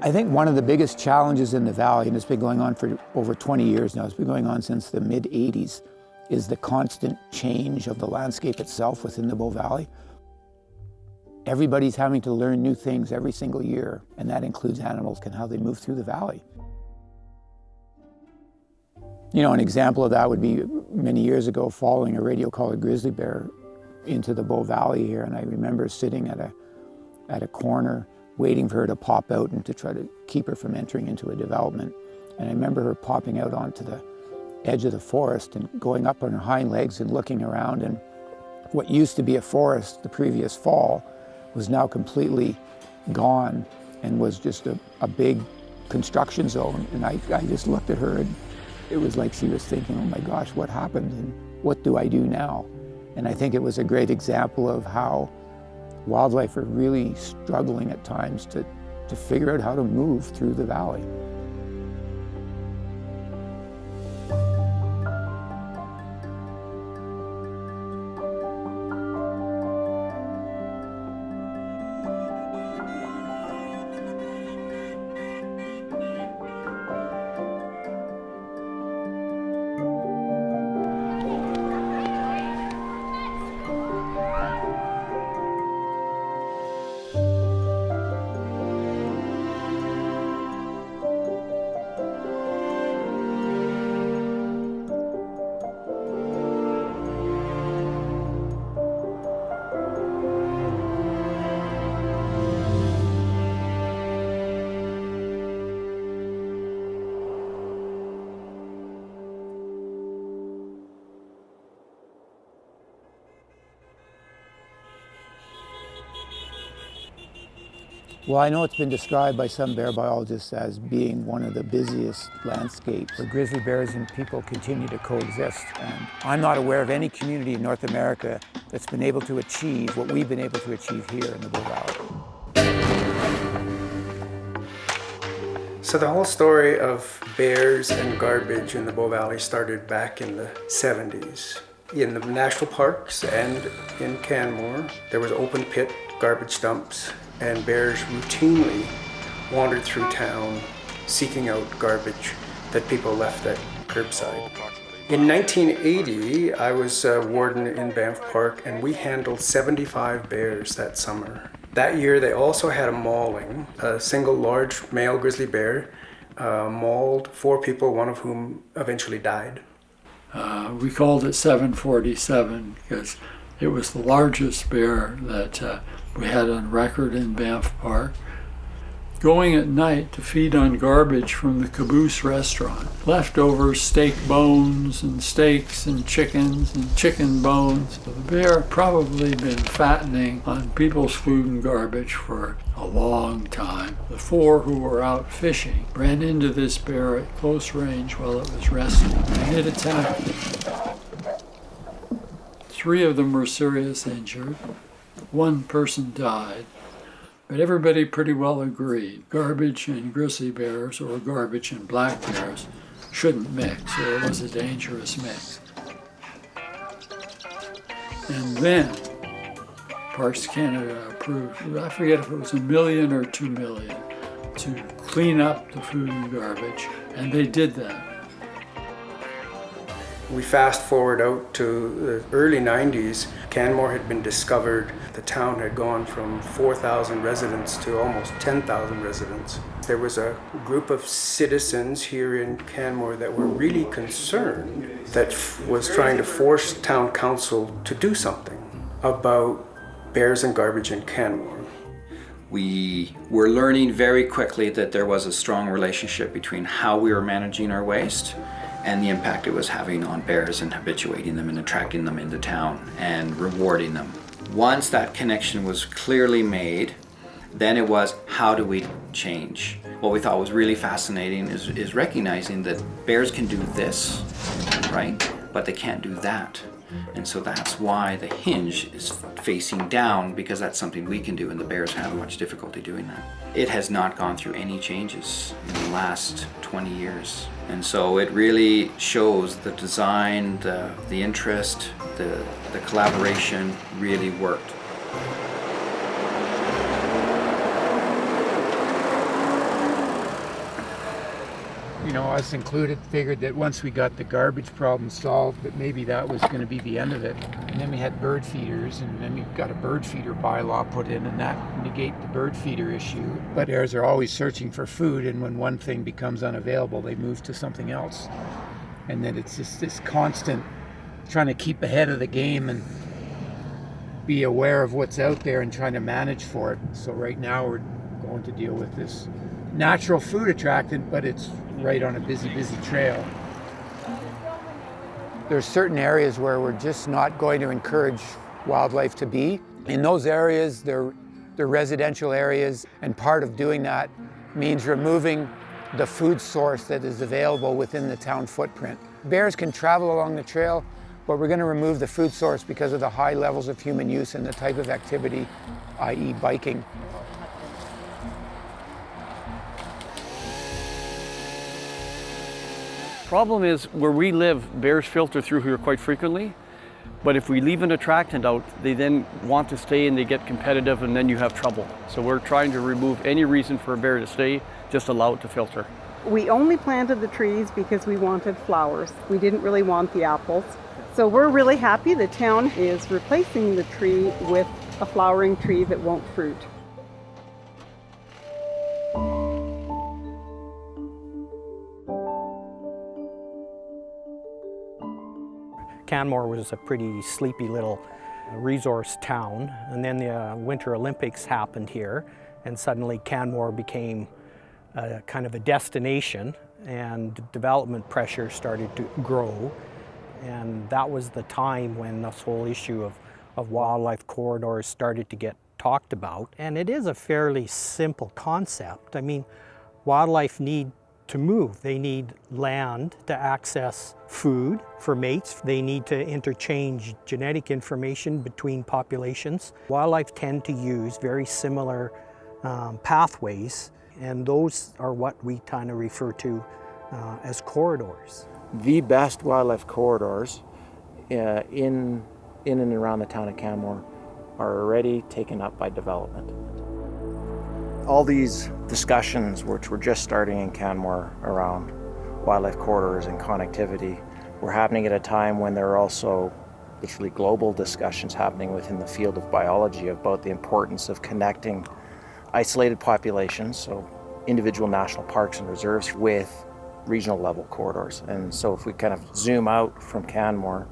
I think one of the biggest challenges in the valley, and it's been going on for over 20 years now, it's been going on since the mid-'80s, is the constant change of the landscape itself within the Bow Valley. Everybody's having to learn new things every single year, and that includes animals and how they move through the valley. You know, an example of that would be many years ago following a radio-collared grizzly bear into the Bow Valley here, and I remember sitting at a corner waiting for her to pop out and to try to keep her from entering into a development. And I remember her popping out onto the edge of the forest and going up on her hind legs and looking around, and what used to be a forest the previous fall was now completely gone and was just a big construction zone. And I just looked at her, and it was like she was thinking, oh my gosh, what happened and what do I do now? And I think it was a great example of how wildlife are really struggling at times to figure out how to move through the valley. Well, I know it's been described by some bear biologists as being one of the busiest landscapes where grizzly bears and people continue to coexist. And I'm not aware of any community in North America that's been able to achieve what we've been able to achieve here in the Bow Valley. So the whole story of bears and garbage in the Bow Valley started back in the 70s. In the national parks and in Canmore, there was open pit garbage dumps, and bears routinely wandered through town seeking out garbage that people left at curbside. In 1980, I was warden in Banff Park, and we handled 75 bears that summer. That year, they also had a mauling. A single large male grizzly bear mauled 4 people, one of whom eventually died. We called it 747 because it was the largest bear that we had on record in Banff Park. Going at night to feed on garbage from the Caboose restaurant. Leftover steak bones and steaks and chicken bones. So the bear probably been fattening on people's food and garbage for a long time. The 4 who were out fishing ran into this bear at close range while it was resting, and it attacked them. 3 of them were seriously injured. 1 person died. But everybody pretty well agreed garbage and grizzly bears, or garbage and black bears, shouldn't mix, or it was a dangerous mix. And then Parks Canada approved, I forget if it was $1 million or $2 million, to clean up the food and garbage, and they did that. We fast forward out to the early 90s. Canmore had been discovered. The town had gone from 4,000 residents to almost 10,000 residents. There was a group of citizens here in Canmore that were really concerned, that was trying to force town council to do something about bears and garbage in Canmore. We were learning very quickly that there was a strong relationship between how we were managing our waste and the impact it was having on bears and habituating them and attracting them into town and rewarding them. Once that connection was clearly made, then it was, how do we change? What we thought was really fascinating is recognizing that bears can do this, right? But they can't do that. And so that's why the hinge is facing down, because that's something we can do, and the bears have much difficulty doing that. It has not gone through any changes in the last 20 years. And so it really shows the design, the interest, the collaboration really worked. you know, us included, figured that once we got the garbage problem solved, that maybe that was going to be the end of it. And then we had bird feeders, and then we got a bird feeder bylaw put in, and that negated the bird feeder issue. But bears are always searching for food, and when one thing becomes unavailable, they move to something else. And then it's just this constant trying to keep ahead of the game and be aware of what's out there and trying to manage for it. So right now we're going to deal with this natural food attractant, but it's right on a busy trail. There's certain areas where we're just not going to encourage wildlife to be. In those areas, they're residential areas, and part of doing that means removing the food source that is available within the town footprint. Bears can travel along the trail, but we're going to remove the food source because of the high levels of human use and the type of activity, i.e. biking. Problem is, where we live, bears filter through here quite frequently, but if we leave an attractant out, they then want to stay and they get competitive, and then you have trouble. So we're trying to remove any reason for a bear to stay, just allow it to filter. We only planted the trees because we wanted flowers. We didn't really want the apples. So we're really happy the town is replacing the tree with a flowering tree that won't fruit. Canmore was a pretty sleepy little resource town, and then the Winter Olympics happened here, and suddenly Canmore became kind of a destination, and development pressure started to grow, and that was the time when this whole issue of wildlife corridors started to get talked about. And it is a fairly simple concept. I mean, wildlife need to move. They need land to access food for mates. They need to interchange genetic information between populations. Wildlife tend to use very similar pathways, and those are what we kind of refer to as corridors. The best wildlife corridors in and around the town of Canmore are already taken up by development. All these discussions, which were just starting in Canmore around wildlife corridors and connectivity, were happening at a time when there are also literally global discussions happening within the field of biology about the importance of connecting isolated populations, so individual national parks and reserves, with regional level corridors. And so if we kind of zoom out from Canmore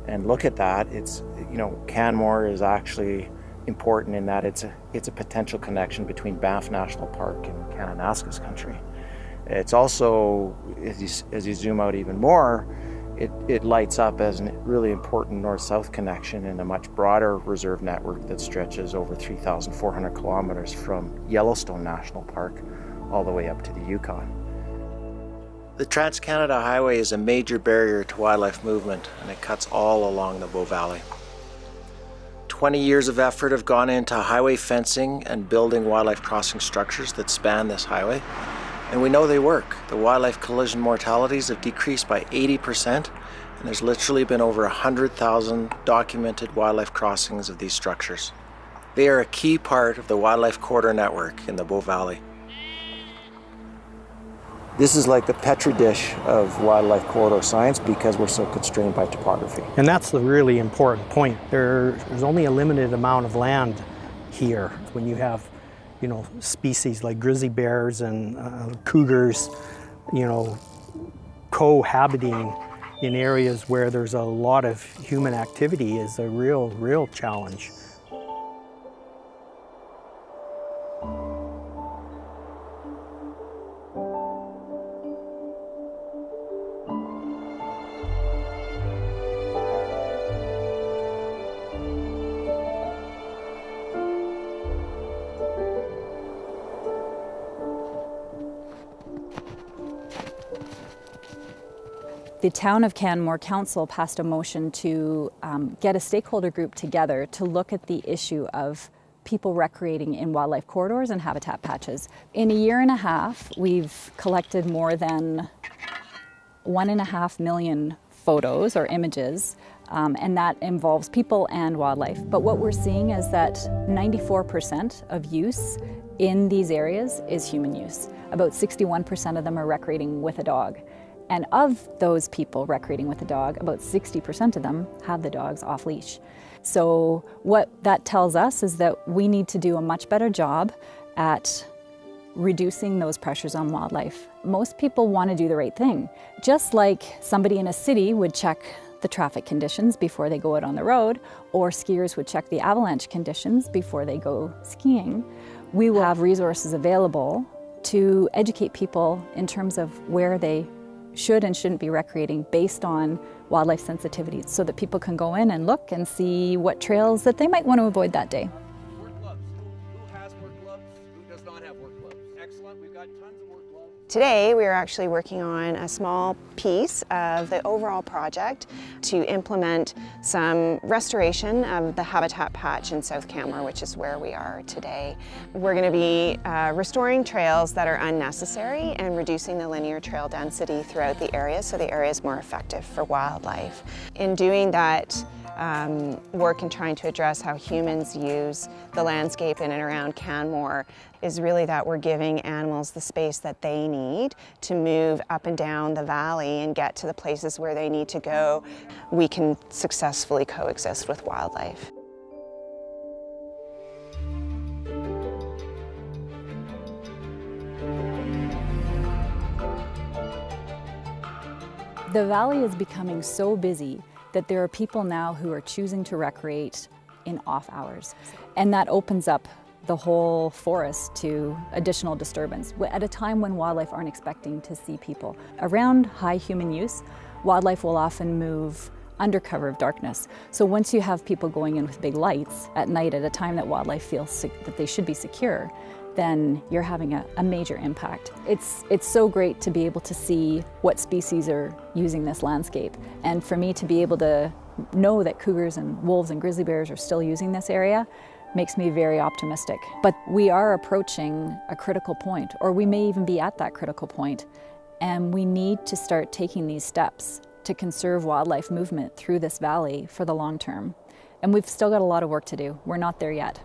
and look at that, it's, you know, Canmore is actually important in that it's a potential connection between Banff National Park and Kananaskis country. It's also, as you zoom out even more, it lights up as a really important north-south connection in a much broader reserve network that stretches over 3,400 kilometers from Yellowstone National Park all the way up to the Yukon. The Trans-Canada Highway is a major barrier to wildlife movement, and it cuts all along the Bow Valley. 20 years of effort have gone into highway fencing and building wildlife crossing structures that span this highway, and we know they work. The wildlife collision mortalities have decreased by 80%, and there's literally been over 100,000 documented wildlife crossings of these structures. They are a key part of the wildlife corridor network in the Bow Valley. This is like the petri dish of wildlife corridor science because we're so constrained by topography. And that's the really important point. There's only a limited amount of land here. When you have, you know, species like grizzly bears and cougars, you know, cohabiting in areas where there's a lot of human activity is a real challenge. The Town of Canmore Council passed a motion to get a stakeholder group together to look at the issue of people recreating in wildlife corridors and habitat patches. In a year and a half, we've collected more than 1.5 million photos or images, and that involves people and wildlife. But what we're seeing is that 94% of use in these areas is human use. about 61% of them are recreating with a dog. And of those people recreating with a dog, about 60% of them have the dogs off leash. So what that tells us is that we need to do a much better job at reducing those pressures on wildlife. Most people want to do the right thing. Just like somebody in a city would check the traffic conditions before they go out on the road, or skiers would check the avalanche conditions before they go skiing, we will have resources available to educate people in terms of where they should and shouldn't be recreating based on wildlife sensitivities, so that people can go in and look and see what trails that they might want to avoid that day. Work gloves. Who has work gloves? Who does not have work gloves? Excellent. We've got tons of work gloves. Today we are actually working on a small piece of the overall project to implement some restoration of the habitat patch in South Canmore, which is where we are today. We're going to be restoring trails that are unnecessary and reducing the linear trail density throughout the area so the area is more effective for wildlife. In doing that work and trying to address how humans use the landscape in and around Canmore is really that we're giving animals the space that they need to move up and down the valley and get to the places where they need to go. We can successfully coexist with wildlife. The valley is becoming so busy that there are people now who are choosing to recreate in off hours. And that opens up the whole forest to additional disturbance at a time when wildlife aren't expecting to see people. Around high human use, wildlife will often move under cover of darkness. So once you have people going in with big lights at night at a time that wildlife feels that they should be secure, then you're having a major impact. It's so great to be able to see what species are using this landscape. And for me to be able to know that cougars and wolves and grizzly bears are still using this area makes me very optimistic. But we are approaching a critical point, or we may even be at that critical point, and we need to start taking these steps to conserve wildlife movement through this valley for the long term. And we've still got a lot of work to do. We're not there yet.